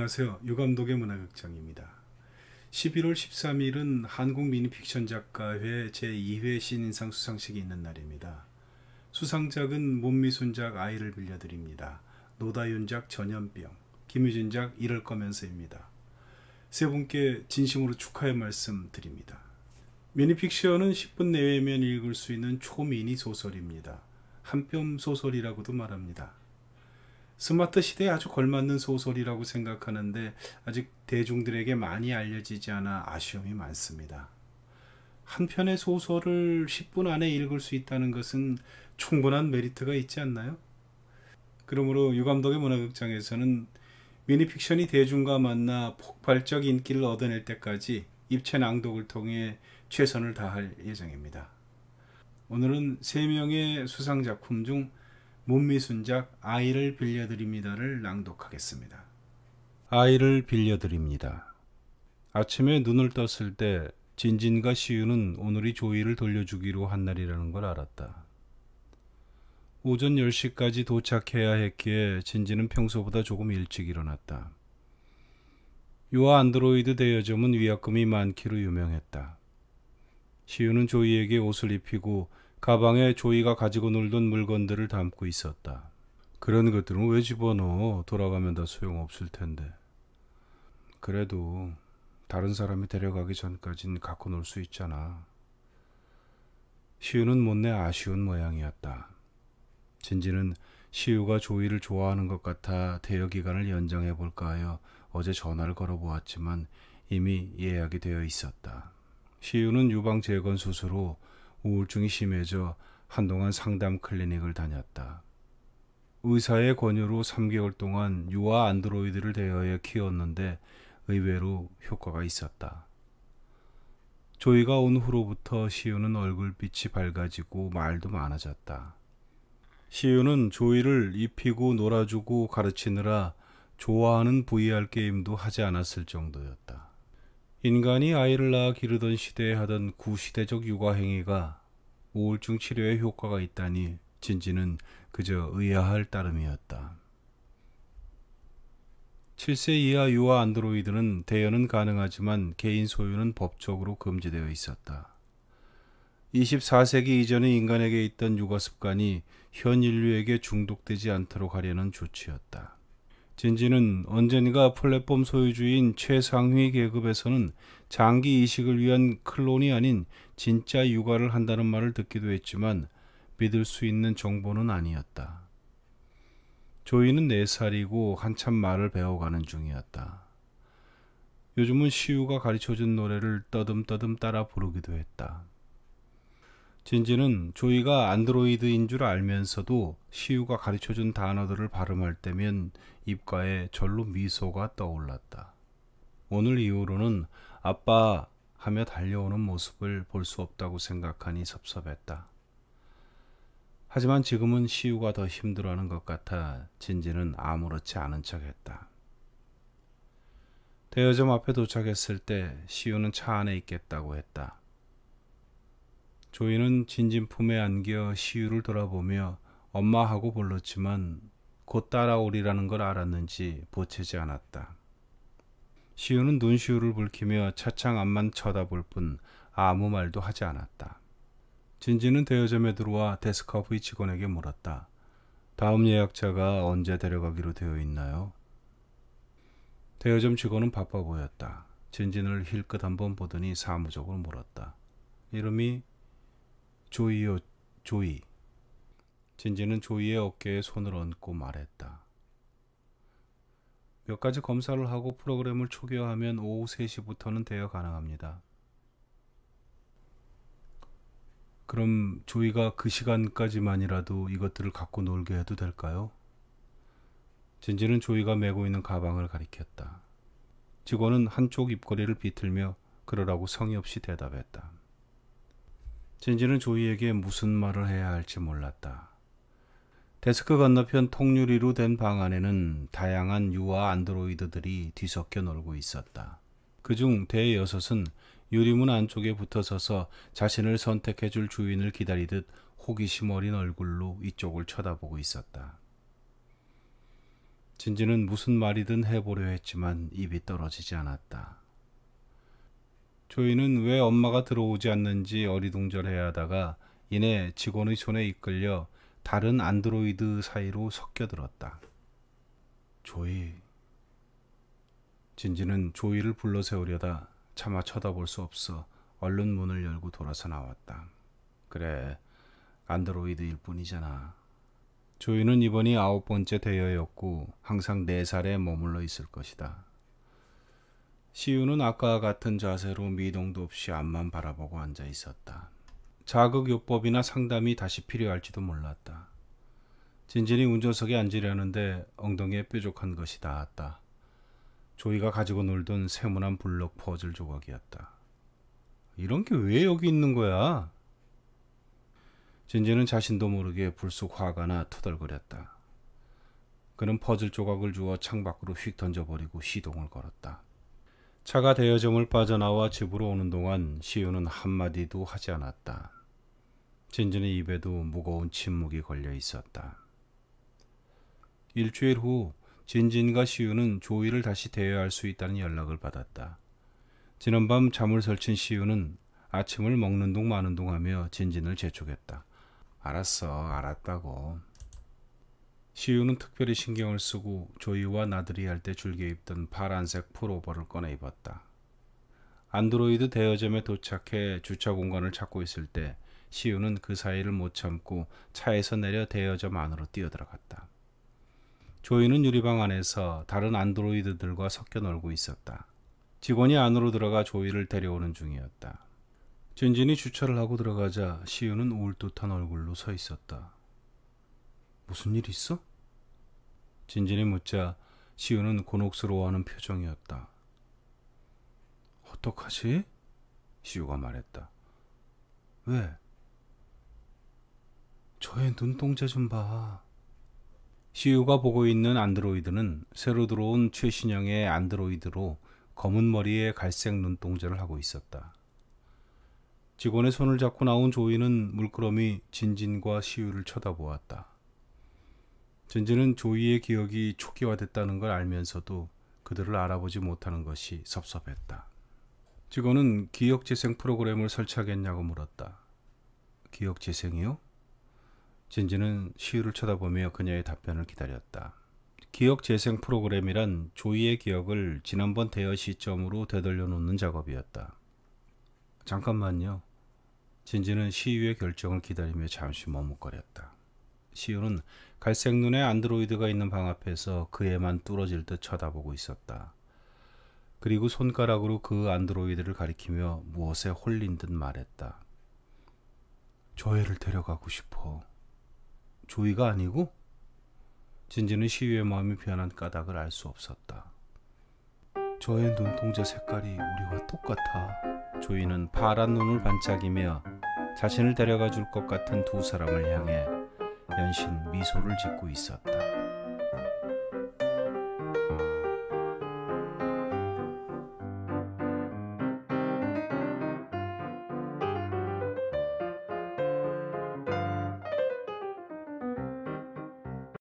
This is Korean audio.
안녕하세요. 유감독의 문화극장입니다. 11월 13일은 한국 미니픽션 작가회 제2회 신인상 수상식이 있는 날입니다. 수상작은 문미순작 아이를 빌려드립니다. 노다윤작 전염병, 김유진작 이럴 거면서입니다. 세 분께 진심으로 축하의 말씀 드립니다. 미니픽션은 10분 내외면 읽을 수 있는 초미니 소설입니다. 한뼘 소설이라고도 말합니다. 스마트 시대에 아주 걸맞는 소설이라고 생각하는데 아직 대중들에게 많이 알려지지 않아 아쉬움이 많습니다. 한 편의 소설을 10분 안에 읽을 수 있다는 것은 충분한 메리트가 있지 않나요? 그러므로 유감독의 문화극장에서는 미니픽션이 대중과 만나 폭발적 인기를 얻어낼 때까지 입체 낭독을 통해 최선을 다할 예정입니다. 오늘은 3명의 수상작품 중 문미순작 아이를 빌려드립니다를 낭독하겠습니다. 아이를 빌려드립니다. 아침에 눈을 떴을 때 진진과 시우는 오늘이 조이를 돌려주기로 한 날이라는 걸 알았다. 오전 10시까지 도착해야 했기에 진진은 평소보다 조금 일찍 일어났다. 유아 안드로이드 대여점은 위약금이 많기로 유명했다. 시우는 조이에게 옷을 입히고 가방에 조이가 가지고 놀던 물건들을 담고 있었다. 그런 것들은 왜 집어넣어? 돌아가면 다 소용없을 텐데. 그래도 다른 사람이 데려가기 전까진 갖고 놀 수 있잖아. 시우는 못내 아쉬운 모양이었다. 진지는 시우가 조이를 좋아하는 것 같아 대여 기간을 연장해 볼까 하여 어제 전화를 걸어보았지만 이미 예약이 되어 있었다. 시우는 유방 재건 수술 후 우울증이 심해져 한동안 상담 클리닉을 다녔다. 의사의 권유로 3개월 동안 유아 안드로이드를 대여해 키웠는데 의외로 효과가 있었다. 조이가 온 후로부터 시우는 얼굴빛이 밝아지고 말도 많아졌다. 시우는 조이를 입히고 놀아주고 가르치느라 좋아하는 VR 게임도 하지 않았을 정도였다. 인간이 아이를 낳아 기르던 시대에 하던 구시대적 육아행위가 우울증 치료에 효과가 있다니 진지는 그저 의아할 따름이었다. 7세 이하 유아 안드로이드는 대여는 가능하지만 개인 소유는 법적으로 금지되어 있었다. 24세기 이전의 인간에게 있던 육아 습관이 현 인류에게 중독되지 않도록 하려는 조치였다. 진지는 언젠가 플랫폼 소유주인 최상위 계급에서는 장기 이식을 위한 클론이 아닌 진짜 육아를 한다는 말을 듣기도 했지만 믿을 수 있는 정보는 아니었다. 조이는 4살이고 한참 말을 배워가는 중이었다. 요즘은 시우가 가르쳐준 노래를 떠듬떠듬 따라 부르기도 했다. 진지는 조이가 안드로이드인 줄 알면서도 시우가 가르쳐준 단어들을 발음할 때면 입가에 절로 미소가 떠올랐다. 오늘 이후로는 아빠 하며 달려오는 모습을 볼 수 없다고 생각하니 섭섭했다. 하지만 지금은 시우가 더 힘들어하는 것 같아 진지는 아무렇지 않은 척했다. 대여점 앞에 도착했을 때 시우는 차 안에 있겠다고 했다. 조이는 진진 품에 안겨 시우를 돌아보며 엄마하고 불렀지만 곧 따라오리라는 걸 알았는지 보채지 않았다. 시우는 눈시울을 붉히며 차창 앞만 쳐다볼 뿐 아무 말도 하지 않았다. 진지는 대여점에 들어와 데스크 앞의 직원에게 물었다. 다음 예약자가 언제 데려가기로 되어 있나요? 대여점 직원은 바빠 보였다. 진진을 힐끗 한번 보더니 사무적으로 물었다. 이름이 조이요, 조이. 진지는 조이의 어깨에 손을 얹고 말했다. 몇 가지 검사를 하고 프로그램을 초기화하면 오후 3시부터는 대여 가능합니다. 그럼 조이가 그 시간까지만이라도 이것들을 갖고 놀게 해도 될까요? 진지는 조이가 메고 있는 가방을 가리켰다. 직원은 한쪽 입꼬리를 비틀며 그러라고 성의 없이 대답했다. 진지는 조이에게 무슨 말을 해야 할지 몰랐다. 데스크 건너편 통유리로 된 방 안에는 다양한 유아 안드로이드들이 뒤섞여 놀고 있었다. 그중 대여섯은 유리문 안쪽에 붙어서서 자신을 선택해줄 주인을 기다리듯 호기심 어린 얼굴로 이쪽을 쳐다보고 있었다. 진지는 무슨 말이든 해보려 했지만 입이 떨어지지 않았다. 조이는 왜 엄마가 들어오지 않는지 어리둥절해야 하다가 이내 직원의 손에 이끌려 다른 안드로이드 사이로 섞여들었다. 조이. 진지는 조이를 불러 세우려다 차마 쳐다볼 수 없어 얼른 문을 열고 돌아서 나왔다. 그래, 안드로이드일 뿐이잖아. 조이는 이번이 9번째 대여였고 항상 4살에 머물러 있을 것이다. 시우는 아까와 같은 자세로 미동도 없이 앞만 바라보고 앉아 있었다. 자극요법이나 상담이 다시 필요할지도 몰랐다. 진진이 운전석에 앉으려는데 엉덩이에 뾰족한 것이 닿았다. 조이가 가지고 놀던 세모난 블럭 퍼즐 조각이었다. 이런 게 왜 여기 있는 거야? 진진은 자신도 모르게 불쑥 화가 나 투덜거렸다. 그는 퍼즐 조각을 주워 창밖으로 휙 던져버리고 시동을 걸었다. 차가 대여점을 빠져나와 집으로 오는 동안 시우는 한마디도 하지 않았다. 진진의 입에도 무거운 침묵이 걸려 있었다. 일주일 후 진진과 시우는 조이를 다시 대여할 수 있다는 연락을 받았다. 지난밤 잠을 설친 시우는 아침을 먹는 둥 마는 둥 하며 진진을 재촉했다. 알았어, 알았다고. 시우는 특별히 신경을 쓰고 조이와 나들이 할 때 즐겨 입던 파란색 풀오버를 꺼내 입었다. 안드로이드 대여점에 도착해 주차 공간을 찾고 있을 때 시우는 그 사이를 못 참고 차에서 내려 대여점 안으로 뛰어들어갔다. 조이는 유리방 안에서 다른 안드로이드들과 섞여 놀고 있었다. 직원이 안으로 들어가 조이를 데려오는 중이었다. 진진이 주차를 하고 들어가자 시우는 울듯한 얼굴로 서 있었다. 무슨 일 있어? 진진이 묻자 시우는 곤혹스러워하는 표정이었다. 어떡하지? 시우가 말했다. 왜? 저의 눈동자 좀 봐. 시우가 보고 있는 안드로이드는 새로 들어온 최신형의 안드로이드로 검은 머리에 갈색 눈동자를 하고 있었다. 직원의 손을 잡고 나온 조이는 물끄러미 진진과 시우를 쳐다보았다. 진진은 조이의 기억이 초기화됐다는 걸 알면서도 그들을 알아보지 못하는 것이 섭섭했다. 직원은 기억재생 프로그램을 설치하겠냐고 물었다. 기억재생이요? 진진은 시우를 쳐다보며 그녀의 답변을 기다렸다. 기억재생 프로그램이란 조이의 기억을 지난번 대여 시점으로 되돌려 놓는 작업이었다. 잠깐만요. 진진은 시우의 결정을 기다리며 잠시 머뭇거렸다. 시우는 갈색 눈에 안드로이드가 있는 방 앞에서 그에만 뚫어질 듯 쳐다보고 있었다. 그리고 손가락으로 그 안드로이드를 가리키며 무엇에 홀린 듯 말했다. 조이를 데려가고 싶어. 조이가 아니고? 진진은 시우의 마음이 변한 까닭을 알 수 없었다. 저의 눈동자 색깔이 우리와 똑같아. 조이는 파란 눈을 반짝이며 자신을 데려가 줄 것 같은 두 사람을 향해 연신 미소를 짓고 있었다.